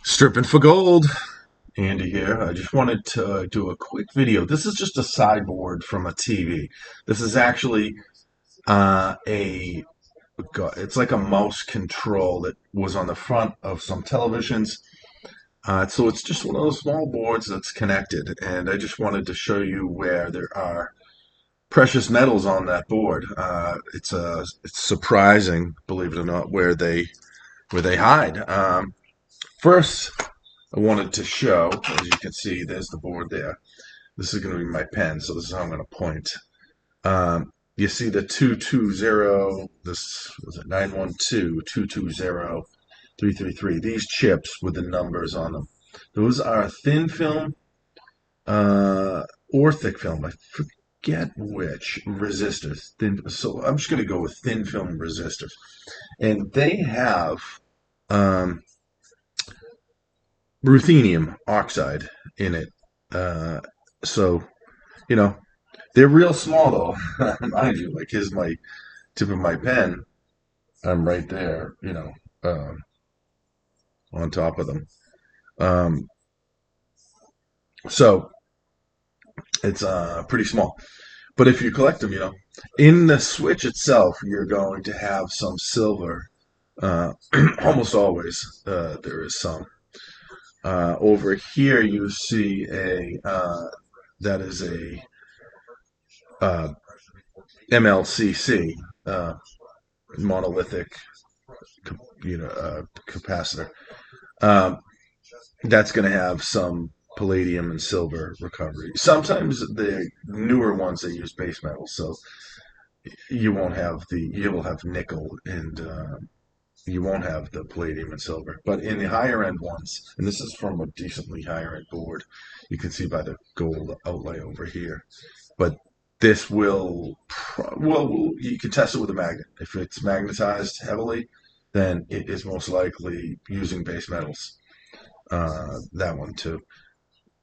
Stripping for gold. Andy here. I just wanted to do a quick video. This is just a sideboard from a TV. This is actually it's like a mouse control that was on the front of some televisions. So it's just one of those small boards that's connected, and I just wanted to show you where there are precious metals on that board. It's surprising, believe it or not, where they hide. First, I wanted to show, as you can see, there's the board there. This is going to be my pen, so this is how I'm going to point. You see the 220, this was it 912, 220, 333. These chips with the numbers on them. Those are thin film or thick film. I forget which resistors. So I'm just going to go with thin film resistors. And they have um, ruthenium oxide in it. Uh, so, you know, they're real small though. Mind you, like here's my tip of my pen. I'm right there, on top of them. Um, so it's pretty small. But if you collect them, in the switch itself, you're going to have some silver. Almost always, there is some. Over here, you see that is a uh, MLCC, monolithic, capacitor. Um, that's going to have some palladium and silver recovery. Sometimes the newer ones they use base metals, so you will have nickel and you won't have the palladium and silver. But in the higher end ones, and this is from a decently higher end board, you can see by the gold outlay over here. But this well, you can test it with a magnet. If it's magnetized heavily, then it is most likely using base metals. That one too,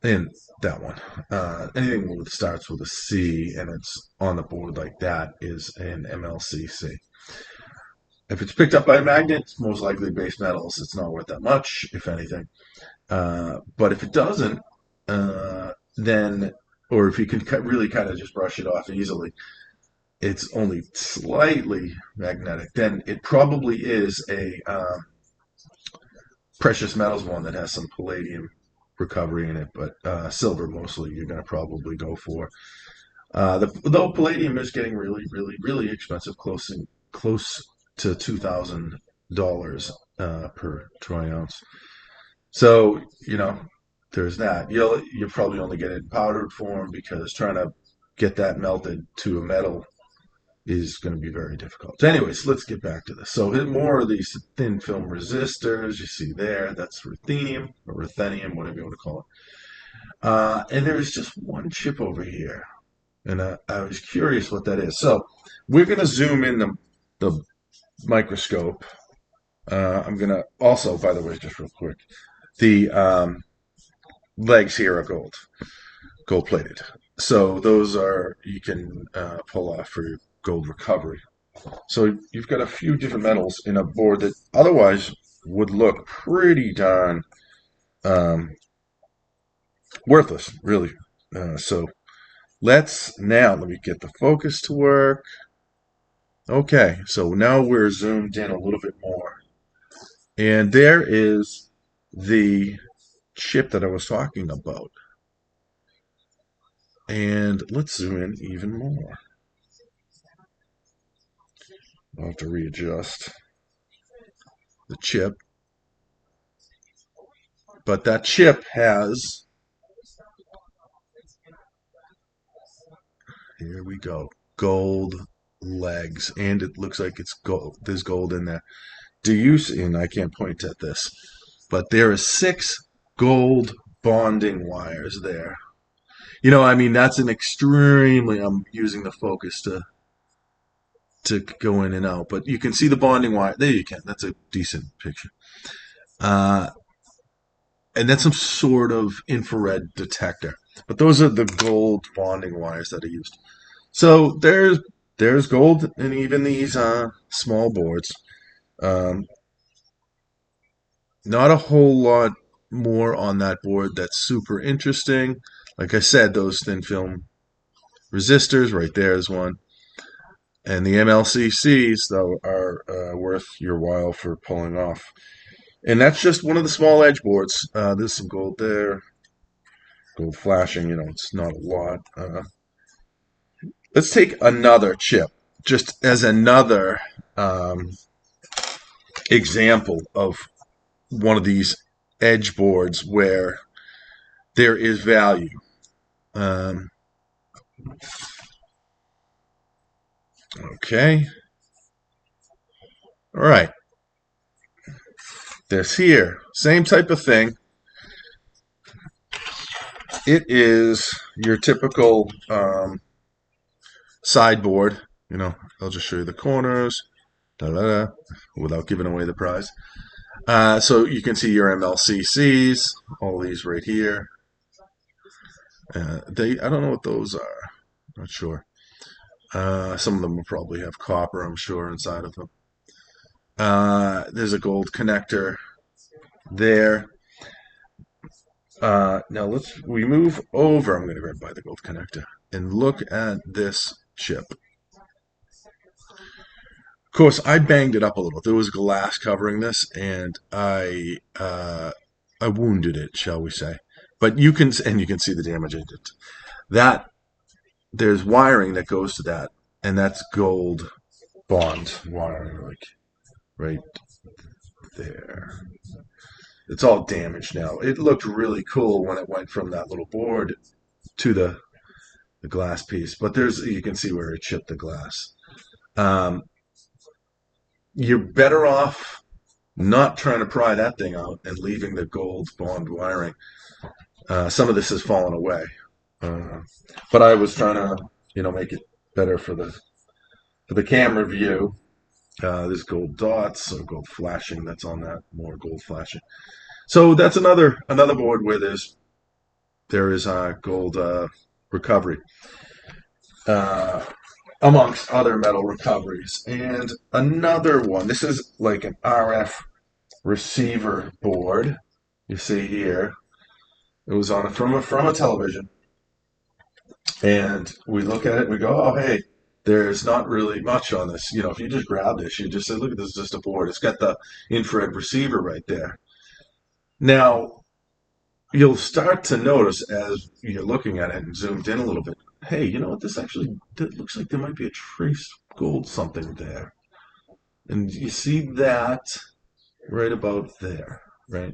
and that one. Anything that starts with a C and it's on the board like that is an MLCC. If it's picked up by a magnet, it's most likely base metals. It's not worth that much, if anything. But if it doesn't, then, or if you can really kind of just brush it off easily, it's only slightly magnetic, then it probably is a precious metals one that has some palladium recovery in it, but silver mostly you're going to probably go for. Though palladium is getting really, really, really expensive, close to $2,000 per troy ounce. So there's that. You'll probably only get it in powdered form because trying to get that melted to a metal is going to be very difficult. So anyways, let's get back to this. So more of these thin film resistors you see there. That's ruthenium or ruthenium, whatever you want to call it. And there's just one chip over here, and I was curious what that is. So we're going to zoom in the microscope. I'm going to also, by the way, just real quick, the legs here are gold plated. So those are you can pull off for your gold recovery. So you've got a few different metals in a board that otherwise would look pretty darn um, worthless, really. So let me get the focus to work. Okay, so now we're zoomed in a little bit more. And there is the chip that I was talking about. And let's zoom in even more. I'll have to readjust the chip. But that chip has, here we go, gold legs. And it looks like it's gold. There's gold in there. Do you see, and I can't point at this, but there are 6 gold bonding wires there. I mean, that's an extremely, I'm using the focus to go in and out, but you can see the bonding wire. There you can. That's a decent picture. Uh, and that's some sort of infrared detector. But those are the gold bonding wires that are used. So there's gold in even these small boards. Um, Not a whole lot more on that board that's super interesting. Like I said, those thin film resistors, right there is one. And the MLCCs, though, are worth your while for pulling off. And that's just one of the small edge boards. There's some gold there. Gold flashing, it's not a lot. Let's take another chip, just as another um, example of one of these edge boards where there is value. Okay. All right. This here, same type of thing. It is your typical sideboard. I'll just show you the corners, without giving away the prize. So you can see your MLCCs, all these right here. I don't know what those are. Not sure. Some of them will probably have copper, I'm sure, inside of them. There's a gold connector there. Now we move over. I'm going to grab by the gold connector and look at this chip. Of course, I banged it up a little. There was glass covering this, and I wounded it, shall we say? But you can see the damage I did. That there's wiring that goes to that, and that's gold bond wiring, like right there. It's all damaged now. It looked really cool when it went from that little board to the glass piece, but you can see where it chipped the glass. You're better off not trying to pry that thing out and leaving the gold bond wiring. Some of this has fallen away, but I was trying to make it better for the camera view. There's gold dots or gold flashing that's on that, more gold flashing. So that's another board where there is gold recovery, amongst other metal recoveries. And another one, this is like an RF receiver board. You see here, it was on from a television, and we look at it and we go, oh hey, there's not really much on this. If you just grab this, you just say, look, this is just a board. It's got the infrared receiver right there. Now, you'll start to notice as you're looking at it and zoomed in a little bit, hey, you know what? This actually looks like there might be a trace gold something there. And you see that right about there, right?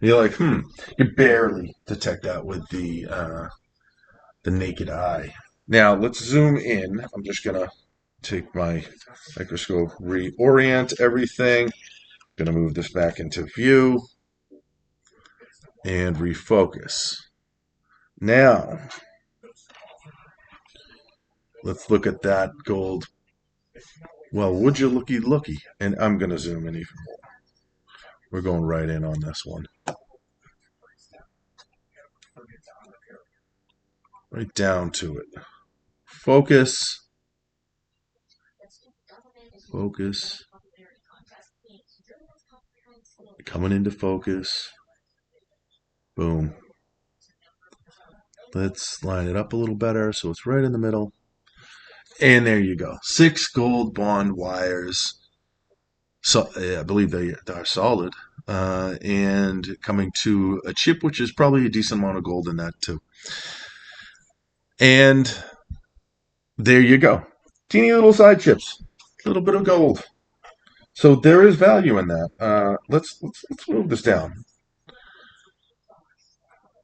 And you're like, you can barely detect that with the naked eye. Now, let's zoom in. I'm just going to take my microscope, reorient everything. Going to move this back into view and refocus. Now, let's look at that gold. Well, would you looky? And I'm going to zoom in even more. We're going right in on this one. Right down to it. Focus. Focus. Coming into focus. Boom. Let's line it up a little better so it's right in the middle. And there you go. 6 gold bond wires. So I believe they are solid. And coming to a chip, which is probably a decent amount of gold in that too. And there you go. Teeny little side chips. A little bit of gold. So there is value in that. Let's move this down.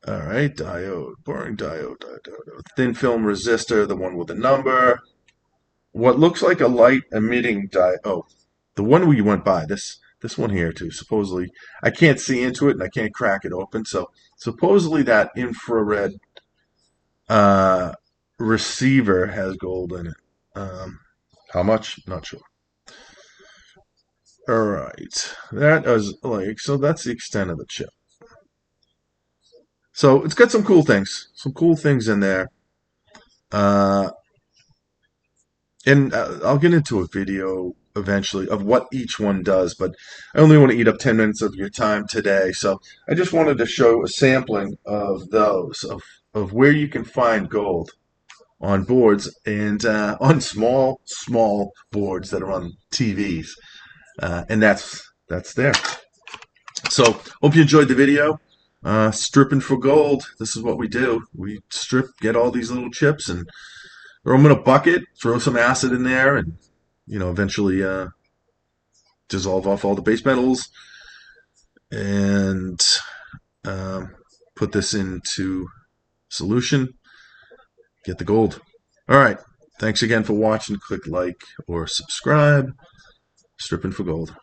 All right, diode, boring diode, thin film resistor, the one with the number. What looks like a light emitting diode. Oh, the one we went by. This one here too. Supposedly, I can't see into it and I can't crack it open. So supposedly that infrared receiver has gold in it. How much? Not sure. All right, that is so. That's the extent of the chip. So it's got some cool things in there. And I'll get into a video eventually of what each one does, but I only want to eat up 10 minutes of your time today. So I just wanted to show a sampling of those, of where you can find gold on boards and on small boards that are on TVs. And that's there. So hope you enjoyed the video. Stripping for gold. This is what we do. We strip, get all these little chips, and throw them in a bucket. Throw some acid in there, and eventually dissolve off all the base metals, and um, put this into solution. Get the gold. All right. Thanks again for watching. Click like or subscribe. Stripping for gold.